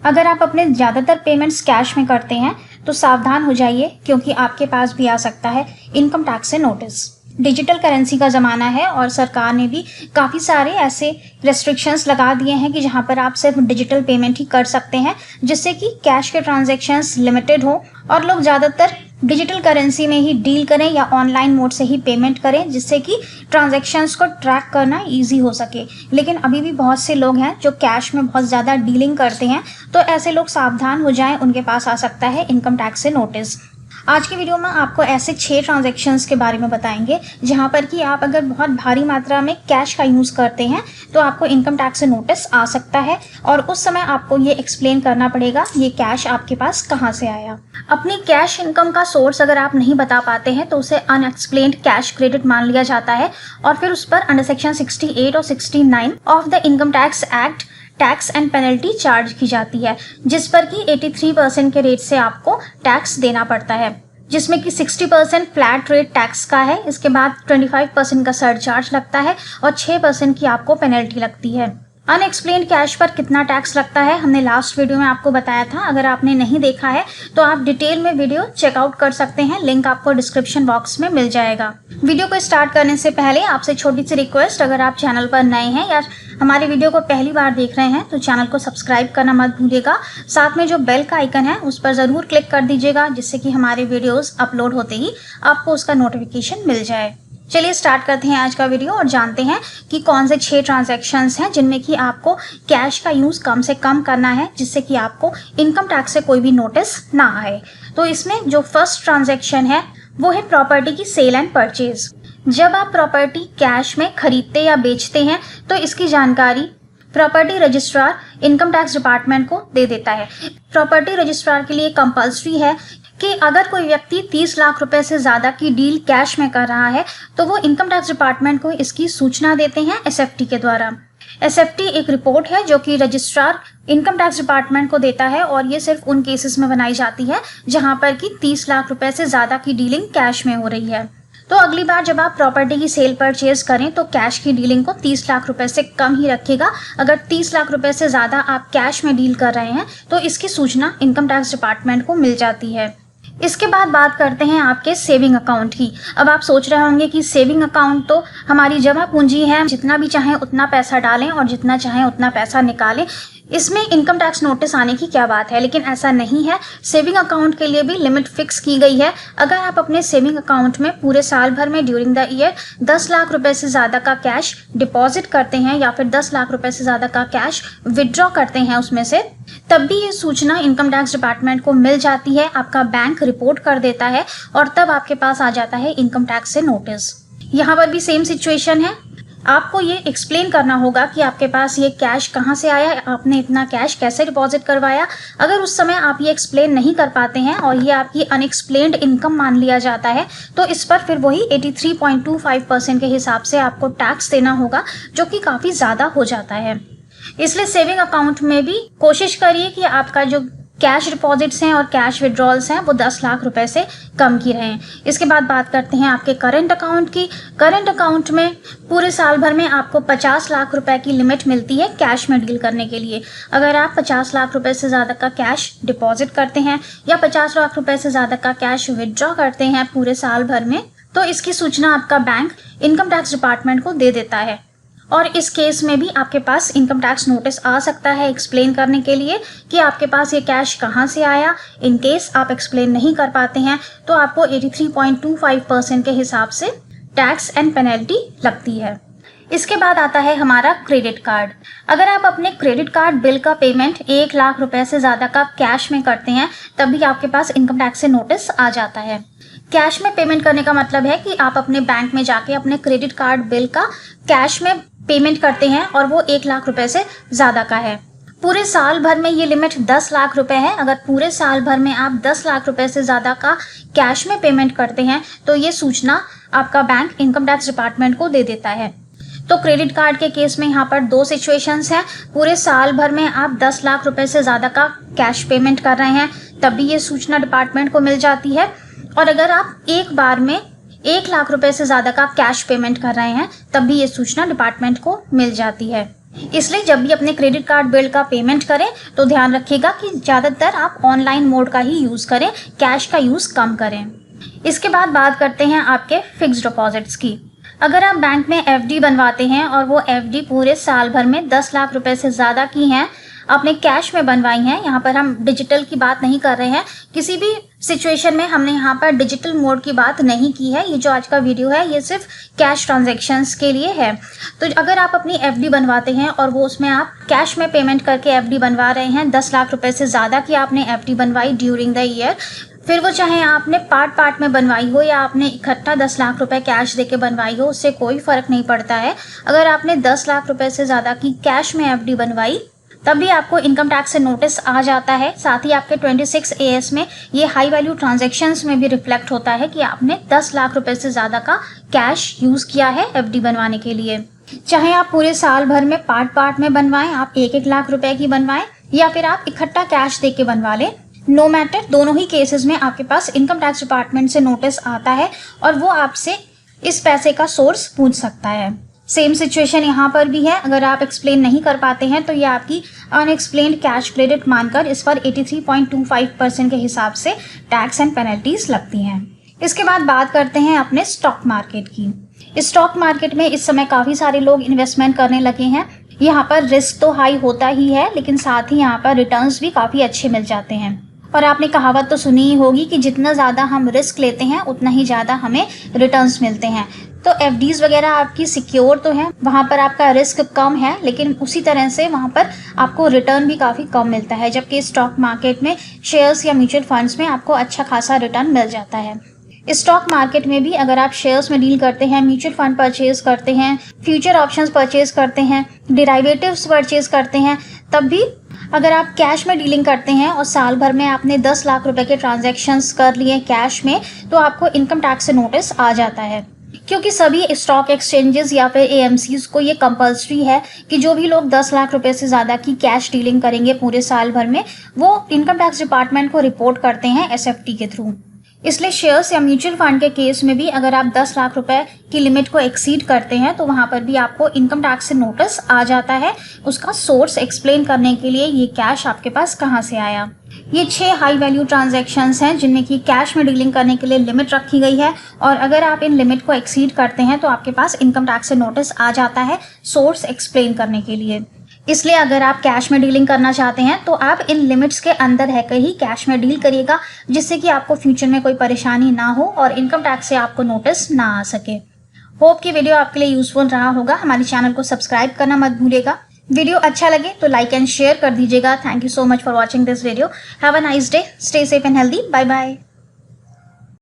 अगर आप अपने ज़्यादातर पेमेंट्स कैश में करते हैं तो सावधान हो जाइए, क्योंकि आपके पास भी आ सकता है इनकम टैक्स से नोटिस। डिजिटल करेंसी का ज़माना है और सरकार ने भी काफ़ी सारे ऐसे रेस्ट्रिक्शंस लगा दिए हैं कि जहां पर आप सिर्फ डिजिटल पेमेंट ही कर सकते हैं, जिससे कि कैश के ट्रांजैक्शंस लिमिटेड हो और लोग ज़्यादातर डिजिटल करेंसी में ही डील करें या ऑनलाइन मोड से ही पेमेंट करें, जिससे कि ट्रांजैक्शंस को ट्रैक करना ईजी हो सके। लेकिन अभी भी बहुत से लोग हैं जो कैश में बहुत ज़्यादा डीलिंग करते हैं, तो ऐसे लोग सावधान हो जाएं, उनके पास आ सकता है इनकम टैक्स से नोटिस। आज की वीडियो में आपको ऐसे 6 ट्रांजैक्शंस के बारे में बताएंगे जहां पर कि आप अगर बहुत भारी मात्रा में कैश का यूज़ करते हैं तो आपको इनकम टैक्स से नोटिस आ सकता है, और उस समय आपको ये एक्सप्लेन करना पड़ेगा ये कैश आपके पास कहां से आया। अपनी कैश इनकम का सोर्स अगर आप नहीं बता पाते हैं तो उसे अनएक्सप्लेन्ड कैश क्रेडिट मान लिया जाता है, और फिर उस पर अंडर सेक्शन 68 और 69 of the income tax act tax and penalty charge की जाती है, जिस पर कि 83% के रेट से आपको टैक्स देना पड़ता है, जिसमें कि 60% फ्लैट रेट टैक्स का है। इसके बाद 25% का सरचार्ज लगता है और 6% की आपको पेनल्टी लगती है। अनएक्सप्लेन्ड कैश पर कितना टैक्स लगता है हमने लास्ट वीडियो में आपको बताया था। अगर आपने नहीं देखा है तो आप डिटेल में वीडियो चेकआउट कर सकते हैं, लिंक आपको डिस्क्रिप्शन बॉक्स में मिल जाएगा। वीडियो को स्टार्ट करने से पहले आपसे छोटी सी रिक्वेस्ट, अगर आप चैनल पर नए हैं या हमारे वीडियो को पहली बार देख रहे हैं तो चैनल को सब्सक्राइब करना मत भूलिएगा। साथ में जो बेल का आइकन है उस पर ज़रूर क्लिक कर दीजिएगा, जिससे कि हमारे वीडियोस अपलोड होते ही आपको उसका नोटिफिकेशन मिल जाए। चलिए स्टार्ट करते हैं आज का वीडियो और जानते हैं कि कौन से 6 ट्रांजैक्शंस हैं जिनमें कि आपको कैश का यूज़ कम से कम करना है, जिससे कि आपको इनकम टैक्स से कोई भी नोटिस ना आए। तो इसमें जो फर्स्ट ट्रांजैक्शन है वो है प्रॉपर्टी की सेल एंड परचेज। जब आप प्रॉपर्टी कैश में खरीदते या बेचते हैं तो इसकी जानकारी property registrar income tax department को दे देता है। प्रॉपर्टी रजिस्ट्रार के लिए कंपल्सरी है कि अगर कोई व्यक्ति 30 लाख रुपए से ज़्यादा की डील कैश में कर रहा है तो वो इनकम टैक्स डिपार्टमेंट को इसकी सूचना देते हैं एसएफटी के द्वारा। एसएफटी एक रिपोर्ट है जो कि रजिस्ट्रार इनकम टैक्स डिपार्टमेंट को देता है, और ये सिर्फ उन केसेस में बनाई जाती है जहां पर कि 30 लाख रुपए से ज़्यादा की डीलिंग कैश में हो रही है। तो अगली बार जब आप प्रॉपर्टी की सेल परचेज करें तो कैश की डीलिंग को 30 लाख रुपए से कम ही रखेगा। अगर 30 लाख रुपए से ज़्यादा आप कैश में डील कर रहे हैं तो इसकी सूचना इनकम टैक्स डिपार्टमेंट को मिल जाती है। इसके बाद बात करते हैं आपके सेविंग अकाउंट की। अब आप सोच रहे होंगे कि सेविंग अकाउंट तो हमारी जमा पूंजी है, जितना भी चाहें उतना पैसा डालें और जितना चाहें उतना पैसा निकालें, इसमें इनकम टैक्स नोटिस आने की क्या बात है। लेकिन ऐसा नहीं है। सेविंग अकाउंट के लिए भी लिमिट फिक्स की गई है। अगर आप अपने सेविंग अकाउंट में पूरे साल भर में ड्यूरिंग द ईयर 10 लाख रुपए से ज़्यादा का कैश डिपॉजिट करते हैं या फिर 10 लाख रुपए से ज़्यादा का कैश विड्रॉ करते हैं उसमें से, तब भी ये सूचना इनकम टैक्स डिपार्टमेंट को मिल जाती है। आपका बैंक रिपोर्ट कर देता है और तब आपके पास आ जाता है इनकम टैक्स से नोटिस। यहाँ पर भी सेम सिचुएशन है। आपको ये एक्सप्लेन करना होगा कि आपके पास ये कैश कहाँ से आया, आपने इतना कैश कैसे डिपॉजिट करवाया। अगर उस समय आप ये एक्सप्लेन नहीं कर पाते हैं और ये आपकी अनएक्सप्लेन्ड इनकम मान लिया जाता है तो इस पर फिर वही 83.25% के हिसाब से आपको टैक्स देना होगा, जो कि काफ़ी ज़्यादा हो जाता है। इसलिए सेविंग अकाउंट में भी कोशिश करिए कि आपका जो कैश डिपॉजिट्स हैं और कैश विड्रॉल्स हैं वो 10 लाख रुपए से कम की रहें। इसके बाद बात करते हैं आपके करंट अकाउंट की। करंट अकाउंट में पूरे साल भर में आपको 50 लाख रुपए की लिमिट मिलती है कैश में डील करने के लिए। अगर आप 50 लाख रुपए से ज़्यादा का कैश डिपॉजिट करते हैं या 50 लाख रुपए से ज़्यादा का कैश विड्रॉ करते हैं पूरे साल भर में, तो इसकी सूचना आपका बैंक इनकम टैक्स डिपार्टमेंट को दे देता है, और इस केस में भी आपके पास इनकम टैक्स नोटिस आ सकता है एक्सप्लेन करने के लिए कि आपके पास ये कैश कहाँ से आया। इन केस आप एक्सप्लेन नहीं कर पाते हैं तो आपको 83.25% के हिसाब से टैक्स एंड पेनल्टी लगती है। इसके बाद आता है हमारा क्रेडिट कार्ड। अगर आप अपने क्रेडिट कार्ड बिल का पेमेंट 1 लाख रुपए से ज़्यादा का कैश में करते हैं तब भी आपके पास इनकम टैक्स से नोटिस आ जाता है। कैश में पेमेंट करने का मतलब है कि आप अपने बैंक में जाके अपने क्रेडिट कार्ड बिल का कैश में पेमेंट करते हैं और वो 1 लाख रुपए से ज़्यादा का है। पूरे साल भर में ये लिमिट 10 लाख रुपए है। अगर पूरे साल भर में आप 10 लाख रुपए से ज़्यादा का कैश में पेमेंट करते हैं तो ये सूचना आपका बैंक इनकम टैक्स डिपार्टमेंट को दे देता है। तो क्रेडिट कार्ड के केस में यहाँ पर 2 सिचुएशंस हैं। पूरे साल भर में आप 10 लाख रुपए से ज़्यादा का कैश पेमेंट कर रहे हैं तब भी ये सूचना डिपार्टमेंट को मिल जाती है, और अगर आप एक बार में 1 लाख रुपए से ज़्यादा का कैश पेमेंट कर रहे हैं तब भी ये सूचना डिपार्टमेंट को मिल जाती है। इसलिए जब भी अपने क्रेडिट कार्ड बिल का पेमेंट करें तो ध्यान रखिएगा कि ज़्यादातर आप ऑनलाइन मोड का ही यूज़ करें, कैश का यूज़ कम करें। इसके बाद बात करते हैं आपके फिक्स्ड डिपॉजिट्स की। अगर आप बैंक में एफडी बनवाते हैं और वो एफडी पूरे साल भर में 10 लाख रुपए से ज़्यादा की हैं, आपने कैश में बनवाई हैं, यहाँ पर हम डिजिटल की बात नहीं कर रहे हैं, किसी भी सिचुएशन में हमने यहाँ पर डिजिटल मोड की बात नहीं की है। ये जो आज का वीडियो है ये सिर्फ कैश ट्रांजैक्शंस के लिए है। तो अगर आप अपनी एफडी बनवाते हैं और वो उसमें आप कैश में पेमेंट करके एफडी बनवा रहे हैं, 10 लाख रुपए से ज़्यादा की आपने एफडी बनवाई ड्यूरिंग द ईयर, फिर वो चाहे आपने पार्ट में बनवाई हो या आपने इकट्ठा 10 लाख रुपए कैश देके बनवाई हो, उससे कोई फ़र्क नहीं पड़ता है। अगर आपने 10 लाख रुपए से ज़्यादा की कैश में एफडी बनवाई तब भी आपको इनकम टैक्स से नोटिस आ जाता है। साथ ही आपके 26 AS में ये हाई वैल्यू ट्रांजैक्शंस में भी रिफ्लेक्ट होता है कि आपने 10 लाख रुपए से ज़्यादा का कैश यूज़ किया है एफडी बनवाने के लिए। चाहे आप पूरे साल भर में पार्ट में बनवाएं, आप 1-1 लाख रुपए की बनवाएं या फिर आप इकट्ठा कैश दे के बनवा लें, नो मैटर, दोनों ही केसेस में आपके पास इनकम टैक्स डिपार्टमेंट से नोटिस आता है और वो आपसे इस पैसे का सोर्स पूछ सकता है। सेम सिचुएशन यहाँ पर भी है। अगर आप एक्सप्लेन नहीं कर पाते हैं तो ये आपकी अनएक्सप्लेन्ड कैश क्रेडिट मानकर इस पर 83.25% के हिसाब से टैक्स एंड पेनल्टीज लगती हैं। इसके बाद बात करते हैं अपने स्टॉक मार्केट की। स्टॉक मार्केट में इस समय काफ़ी सारे लोग इन्वेस्टमेंट करने लगे हैं। यहाँ पर रिस्क तो हाई होता ही है, लेकिन साथ ही यहाँ पर रिटर्न्स भी काफ़ी अच्छे मिल जाते हैं। और आपने कहावत तो सुनी ही होगी कि जितना ज़्यादा हम रिस्क लेते हैं उतना ही ज़्यादा हमें रिटर्न्स मिलते हैं। तो एफडीज़ वगैरह आपकी सिक्योर तो हैं, वहाँ पर आपका रिस्क कम है, लेकिन उसी तरह से वहाँ पर आपको रिटर्न भी काफ़ी कम मिलता है, जबकि स्टॉक मार्केट में शेयर्स या म्यूचुअल फंड्स में आपको अच्छा खासा रिटर्न मिल जाता है। स्टॉक मार्केट में भी अगर आप शेयर्स में डील करते हैं, म्यूचुअल फंड परचेज करते हैं, फ्यूचर ऑप्शंस परचेज करते हैं, डेरिवेटिव्स परचेज करते हैं, तब भी अगर आप कैश में डीलिंग करते हैं और साल भर में आपने 10 लाख रुपए के ट्रांजैक्शंस कर लिए कैश में, तो आपको इनकम टैक्स से नोटिस आ जाता है। क्योंकि सभी स्टॉक एक्सचेंजेस या फिर AMCs को ये कंपल्सरी है कि जो भी लोग 10 लाख रुपए से ज़्यादा की कैश डीलिंग करेंगे पूरे साल भर में, वो इनकम टैक्स डिपार्टमेंट को रिपोर्ट करते हैं SFT के थ्रू। इसलिए शेयर्स या म्यूचुअल फंड के केस में भी अगर आप 10 लाख रुपए की लिमिट को एक्सीड करते हैं तो वहाँ पर भी आपको इनकम टैक्स से नोटिस आ जाता है। उसका सोर्स एक्सप्लेन करने के लिए ये कैश आपके पास कहाँ से आया। ये 6 हाई वैल्यू ट्रांजैक्शंस हैं जिनमें कि कैश में डीलिंग करने के लिए लिमिट रखी गई है, और अगर आप इन लिमिट को एक्सीड करते हैं तो आपके पास इनकम टैक्स से नोटिस आ जाता है सोर्स एक्सप्लेन करने के लिए। इसलिए अगर आप कैश में डीलिंग करना चाहते हैं तो आप इन लिमिट्स के अंदर रहकर ही कैश में डील करिएगा, जिससे कि आपको फ्यूचर में कोई परेशानी ना हो और इनकम टैक्स से आपको नोटिस ना आ सके। होप कि वीडियो आपके लिए यूजफुल रहा होगा। हमारे चैनल को सब्सक्राइब करना मत भूलिएगा। वीडियो अच्छा लगे तो लाइक एंड शेयर कर दीजिएगा। Thank you so much for watching this video. Have a nice day, stay safe and healthy. Bye bye.